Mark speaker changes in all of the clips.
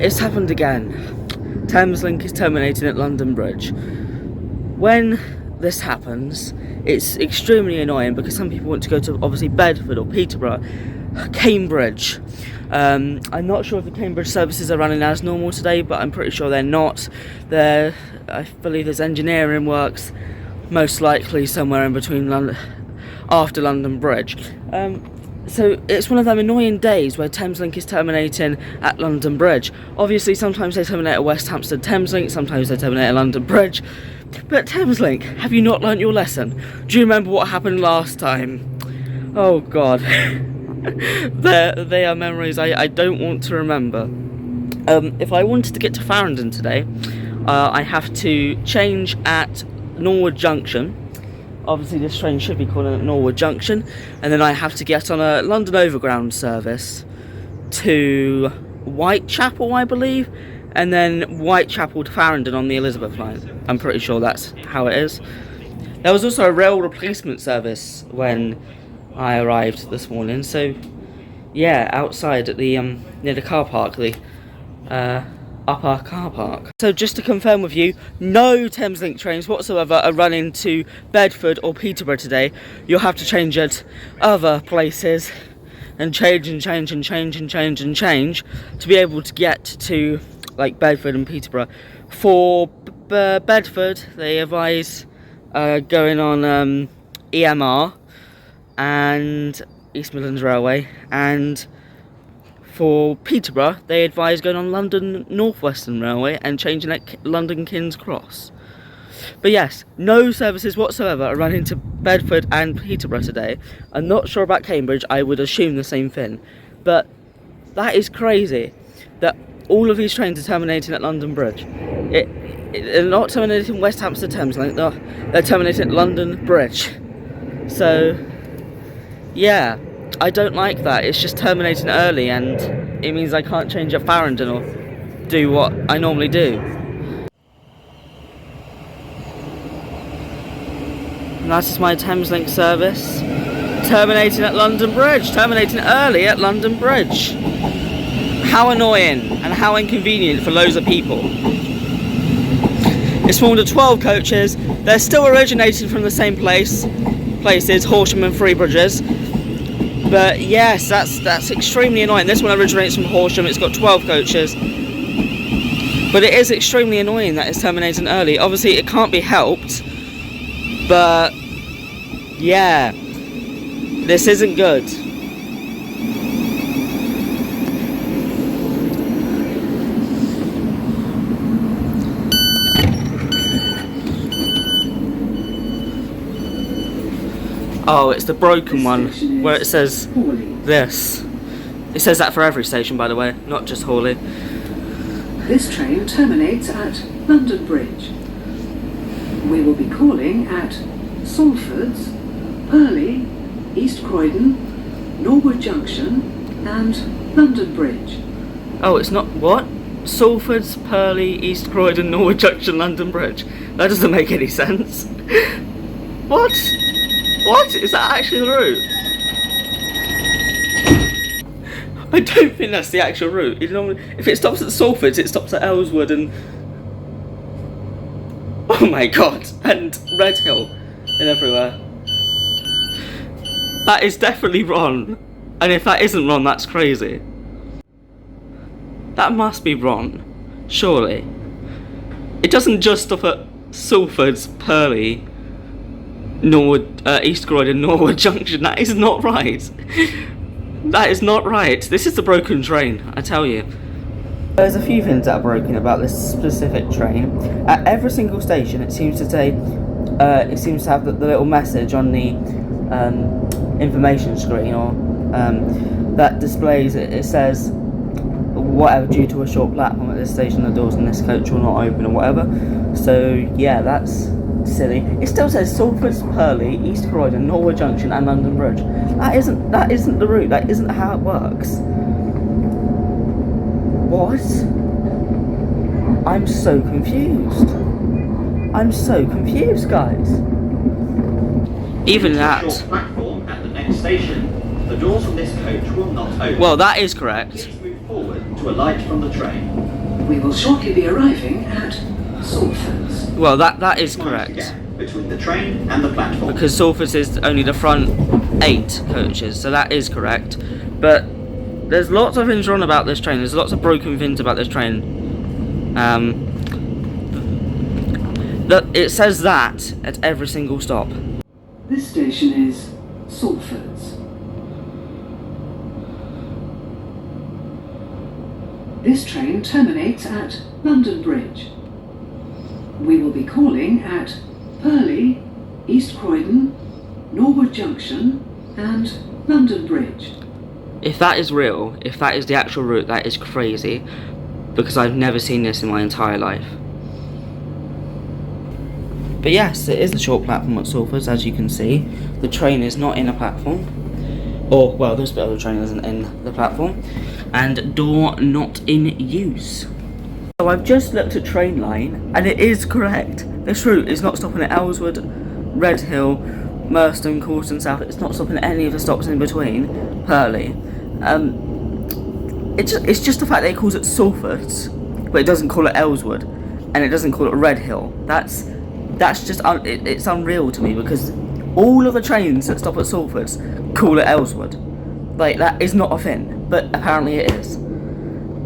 Speaker 1: it's happened again. Thameslink is terminating at London Bridge. When this happens, it's extremely annoying because some people want to go to obviously Bedford or Peterborough, Cambridge. I'm not sure if the Cambridge services are running as normal today, but I'm pretty sure they're not. I believe there's engineering works, most likely somewhere in between London, after London Bridge. So it's one of them annoying days where Thameslink is terminating at London Bridge. Obviously, sometimes they terminate at West Hampstead Thameslink, sometimes they terminate at London Bridge. But Thameslink, have you not learnt your lesson? Do you remember what happened last time? Oh God. They are memories I don't want to remember. If I wanted to get to Farringdon today, I have to change at Norwood Junction. Obviously this train should be called at Norwood Junction, and then I have to get on a London Overground service to Whitechapel, I believe, and then Whitechapel to Farringdon on the Elizabeth line. I'm pretty sure that's how it is. There was also a rail replacement service when I arrived this morning, so yeah, outside at the near the car park, the upper car park. So just to confirm with you, no Thameslink trains whatsoever are running to Bedford or Peterborough today. You'll have to change at other places and change to be able to get to like Bedford and Peterborough. For Bedford, they advise going on EMR and East Midlands Railway, and for Peterborough they advise going on London Northwestern Railway and changing at London King's Cross. But yes, no services whatsoever are running to Bedford and Peterborough today. I'm not sure about Cambridge, I would assume the same thing, but that is crazy that all of these trains are terminating at London Bridge. They're not terminating West Hampstead Thameslink, no, they're terminating at London Bridge. So yeah, I don't like that. It's just terminating early, and it means I can't change at Farringdon or do what I normally do. And that is my Thameslink service, terminating at London Bridge, terminating early at London Bridge. How annoying and how inconvenient for loads of people. It's formed of 12 coaches. They're still originating from the same places, Horsham and Three Bridges. But yes, that's extremely annoying. This one originates from Horsham. It's got 12 coaches. But it is extremely annoying that it's terminating early. Obviously, it can't be helped. But yeah, this isn't good. Oh, it's the broken one where it says this. It says that for every station, by the way, not just Horley.
Speaker 2: This train terminates at London Bridge. We will be calling at Salfords, Purley, East Croydon, Norwood Junction and London Bridge.
Speaker 1: Oh, it's not what? Salfords, Purley, East Croydon, Norwood Junction, London Bridge. That doesn't make any sense. What? What? Is that actually the route? I don't think that's the actual route. If it stops at Salfords, it stops at Ellswood and... oh my god, and Redhill and everywhere. That is definitely wrong. And if that isn't wrong, that's crazy. That must be wrong. Surely. It doesn't just stop at Salfords, Purley, Norwood, East Croydon, Norwood Junction. That is not right. That is not right. This is the broken train, I tell you. There's a few things that are broken about this specific train. At every single station, it seems to say, it seems to have the little message on the information screen, or that displays it. It says, whatever, due to a short platform at this station, the doors in this coach will not open, or whatever. So yeah, that's silly. It still says Salfords, Purley, East Croydon, Norwood Junction and London Bridge. That isn't the route. That isn't how it works. What? I'm so confused. I'm so confused, guys. Even that.
Speaker 3: Platform at the next station. The doors from this coach will not open.
Speaker 1: Well, that is correct.
Speaker 3: Please move forward to alight from the train.
Speaker 2: We will shortly be arriving at Salfords.
Speaker 1: Well, that is
Speaker 3: Miles
Speaker 1: correct.
Speaker 3: again, between the train and the platform.
Speaker 1: Because Salfords is only the front 8 coaches, so that is correct. But there's lots of things wrong about this train. There's lots of broken things about this train. It says that at every single stop.
Speaker 2: This station is Salfords. This train terminates at London Bridge. We will be calling at Purley, East Croydon, Norwood Junction and London Bridge.
Speaker 1: If that is real, if that is the actual route, that is crazy. Because I've never seen this in my entire life. But yes, it is a short platform at Salfords, as you can see. The train is not in a platform. Or, well, this bit of the train isn't in the platform. And door not in use. So I've just looked at train line, and it is correct. This route is not stopping at Ellswood, Redhill, Merstham, Coulston South. It's not stopping at any of the stops in between. Purley. It's just the fact that it calls it Salfords, but it doesn't call it Ellswood, and it doesn't call it Redhill. That's just it's unreal to me, because all of the trains that stop at Salfords call it Ellswood. Like, that is not a thing, but apparently it is.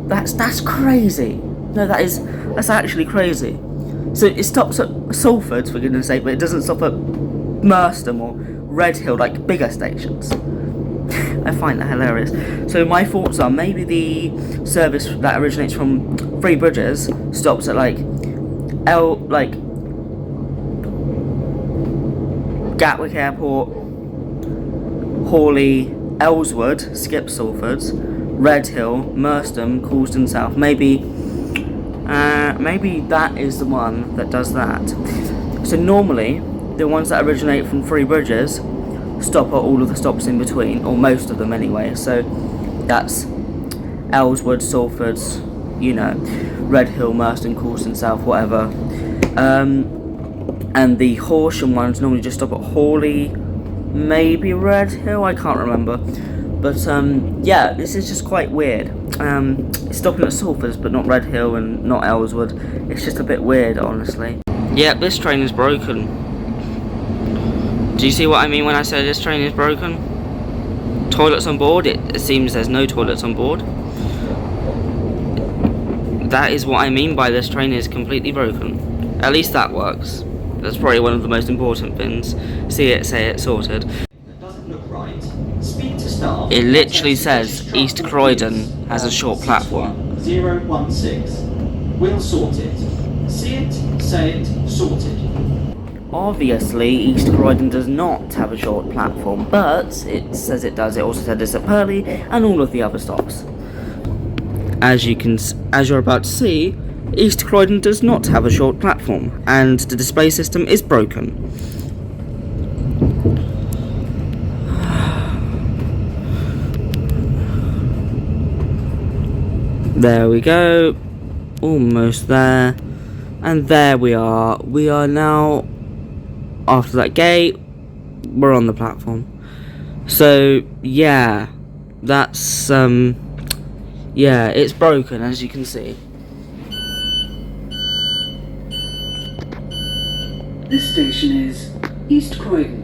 Speaker 1: That's crazy. No, that's actually crazy. So it stops at Salfords, for goodness sake, but it doesn't stop at Merstham or Redhill, like bigger stations. I find that hilarious. So my thoughts are, maybe the service that originates from Three Bridges stops at Gatwick Airport, Horley, Ellswood, skips Salfords, Redhill, Merstham, Coulston South. Maybe that is the one that does that. So normally, the ones that originate from Three Bridges stop at all of the stops in between, or most of them anyway. So that's Ellswood, Salfords, Redhill, Merstham, Coulston South, whatever. And the Horsham ones normally just stop at Horley, maybe Redhill, I can't remember. But yeah, this is just quite weird. It's stopping at Salfords but not Redhill and not Ellswood. It's just a bit weird, honestly. Yeah, this train is broken. Do you see what I mean when I say this train is broken? Toilets on board? It seems there's no toilets on board. That is what I mean by this train is completely broken. At least that works. That's probably one of the most important things. See it, say it, sorted.
Speaker 3: That doesn't look right. Speak to staff.
Speaker 1: It literally says East Croydon has a short platform.
Speaker 3: 016. We'll sort it. See it, say it, sorted.
Speaker 1: Obviously, East Croydon does not have a short platform, but it says it does. It also said this at Purley and all of the other stops. As you're about to see, East Croydon does not have a short platform, and the display system is broken. There we go. Almost there. And there we are. We are now, after that gate, we're on the platform. So, yeah. That's, yeah, it's broken, as you can see.
Speaker 2: This station is East Croydon.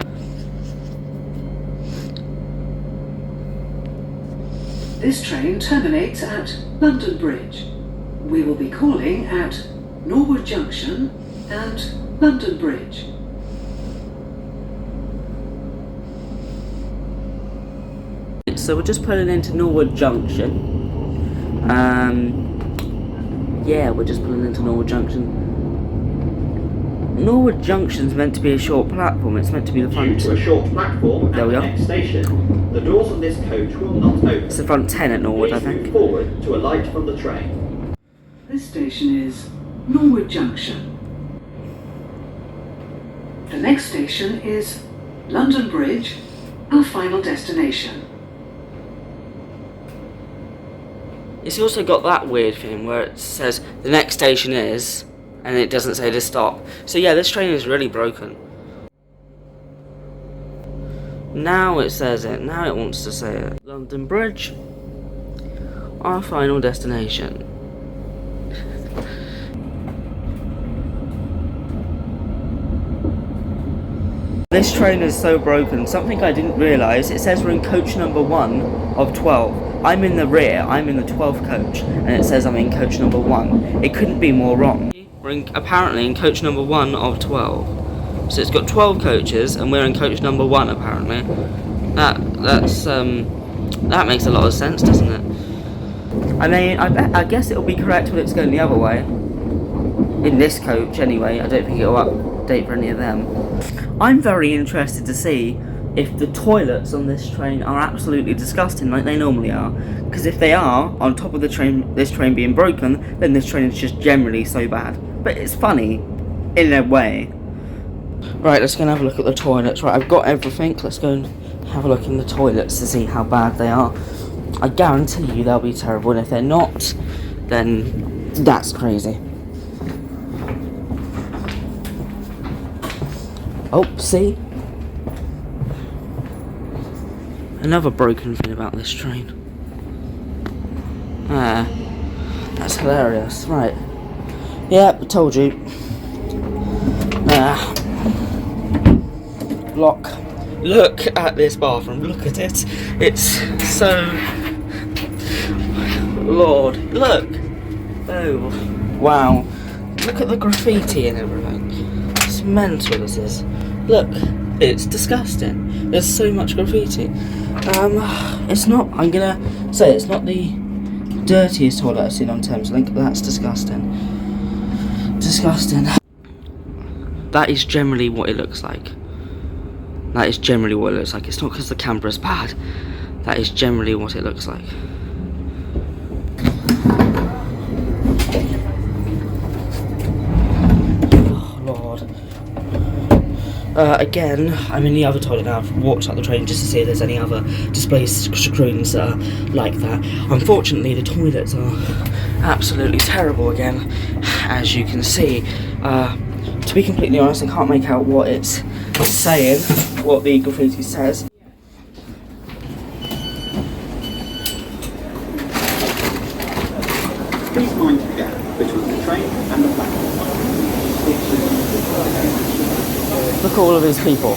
Speaker 2: This train terminates at London Bridge. We will be calling at Norwood Junction and London Bridge.
Speaker 1: So we're just pulling into Norwood Junction. Yeah, we're just pulling into Norwood Junction. Norwood Junction's meant to be a short platform. It's meant to be the front.
Speaker 3: Due to a short platform
Speaker 1: There
Speaker 3: at
Speaker 1: we
Speaker 3: the
Speaker 1: are.
Speaker 3: next station, the doors on this coach will not open.
Speaker 1: It's the front 10 at Norwood, I
Speaker 3: Please move
Speaker 1: think.
Speaker 3: forward to alight from the train.
Speaker 2: This station is Norwood Junction. The next station is London Bridge, our final destination.
Speaker 1: It's also got that weird thing where it says the next station is, and it doesn't say to stop. So yeah, this train is really broken. Now it says it. Now it wants to say it. London Bridge. our final destination. This train is so broken. Something I didn't realise, it says we're in coach number 1 of 12. I'm in the rear, I'm in the 12th coach, and it says I'm in coach number 1. It couldn't be more wrong. We're apparently in coach number 1 of 12. So it's got 12 coaches, and we're in coach number 1 apparently. That makes a lot of sense, doesn't it? I mean, I guess it'll be correct when it's going the other way. In this coach anyway, I don't think it'll update for any of them. I'm very interested to see if the toilets on this train are absolutely disgusting like they normally are. Because if they are, on top of the train, this train being broken, then this train is just generally so bad. But it's funny, in a way. Right, let's go and have a look at the toilets. Right, I've got everything. Let's go and have a look in the toilets to see how bad they are. I guarantee you they'll be terrible, and if they're not, then that's crazy. Oh, see? Another broken thing about this train. That's hilarious. Right. Yep, I told you. Lock. Look at this bathroom. Look at it. It's so... Lord. Look. Oh. Wow. Look at the graffiti and everything. It's mental, this is. Look. It's disgusting. There's so much graffiti. It's not... I'm gonna say it's not the dirtiest toilet I've seen on Thameslink. That's disgusting. Disgusting. That is generally what it looks like. That is generally what it looks like. It's not because the camera's bad. That is generally what it looks like. Oh, Lord. Again, I'm in the other toilet now. I've walked up the train just to see if there's any other display screens that are like that. Unfortunately, the toilets are absolutely terrible again, as you can see. To be completely honest, I can't make out what it's saying, what the graffiti says.
Speaker 3: Please mind the gap between the train and the platform.
Speaker 1: Look at all of these people.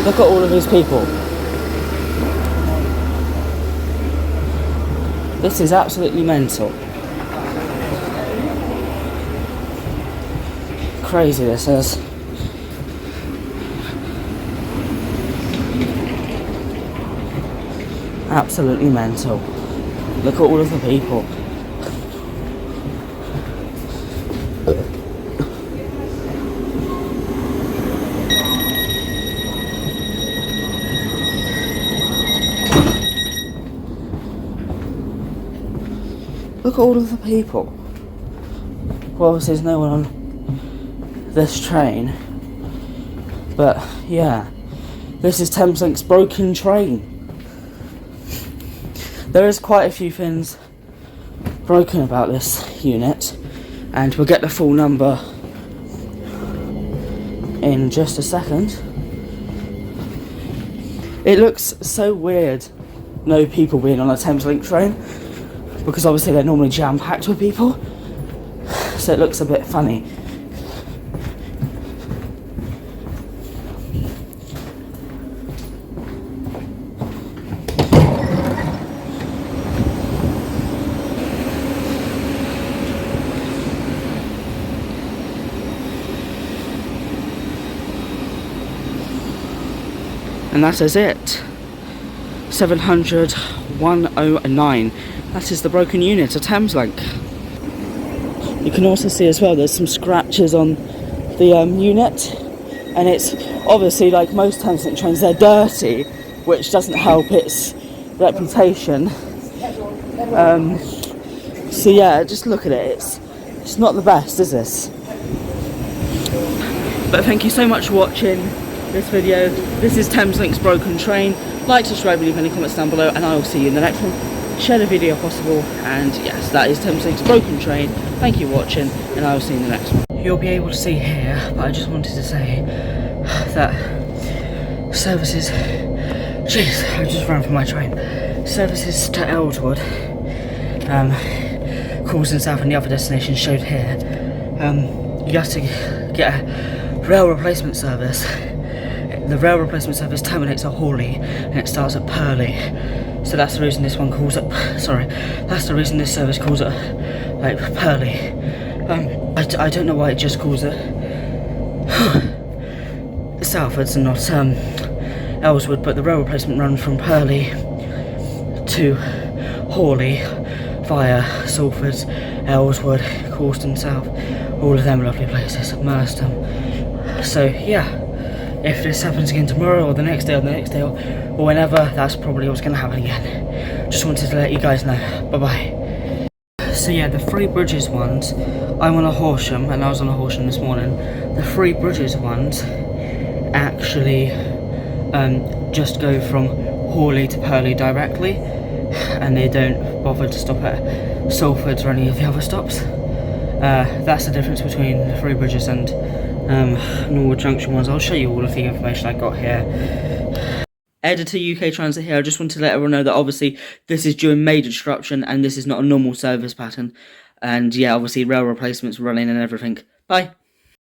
Speaker 1: Look at all of these people. This is absolutely mental. Crazy this is. Absolutely mental. Look at all of the people. Look at all of the people. Well, obviously there's no one on this train. But, yeah. This is Thameslink's broken train. There is quite a few things broken about this unit. And we'll get the full number in just a second. It looks so weird, no people being on a Thameslink train. Because obviously they're normally jam-packed with people, so it looks a bit funny. And that is it. 700 109. That is the broken unit of Thameslink. You can also see as well there's some scratches on the unit, and it's obviously, like most Thameslink trains, they're dirty, which doesn't help its reputation. So yeah, just look at it. It's not the best, is this? But thank you so much for watching this video. This is Thameslink's broken train. Like, subscribe, leave any comments down below, and I will see you in the next one. Share the video if possible, and yes, that is Thameslink's broken train. Thank you for watching, and I will see you in the next one. You'll be able to see here, but I just wanted to say that Services. Jeez, I just ran from my train. Services to Elswood. Calls in south and the other destinations showed here. You have to get a rail replacement service. The rail replacement service terminates at Horley and it starts at Purley. So that's the reason this one calls at. Sorry, that's the reason this service calls at like Purley. I don't know why it just calls it Salfords and not Elswood, but the rail replacement runs from Purley to Horley via Salfords, Elswood, Croydon South, all of them lovely places, Merstham. So yeah, if this happens again tomorrow or the next day or whenever, that's probably what's going to happen again. Just wanted to let you guys know. Bye bye. So yeah, the Three Bridges ones, I'm on a Horsham and I was on a Horsham this morning. The Three Bridges ones actually just go from Horley to Purley directly, and they don't bother to stop at Salfords or any of the other stops. That's the difference between the Three Bridges and Norwood Junction ones. I'll show you all of the information I got here. Editor UK Transit here. I just want to let everyone know that obviously this is during major disruption and this is not a normal service pattern. And yeah, obviously rail replacements running and everything. Bye.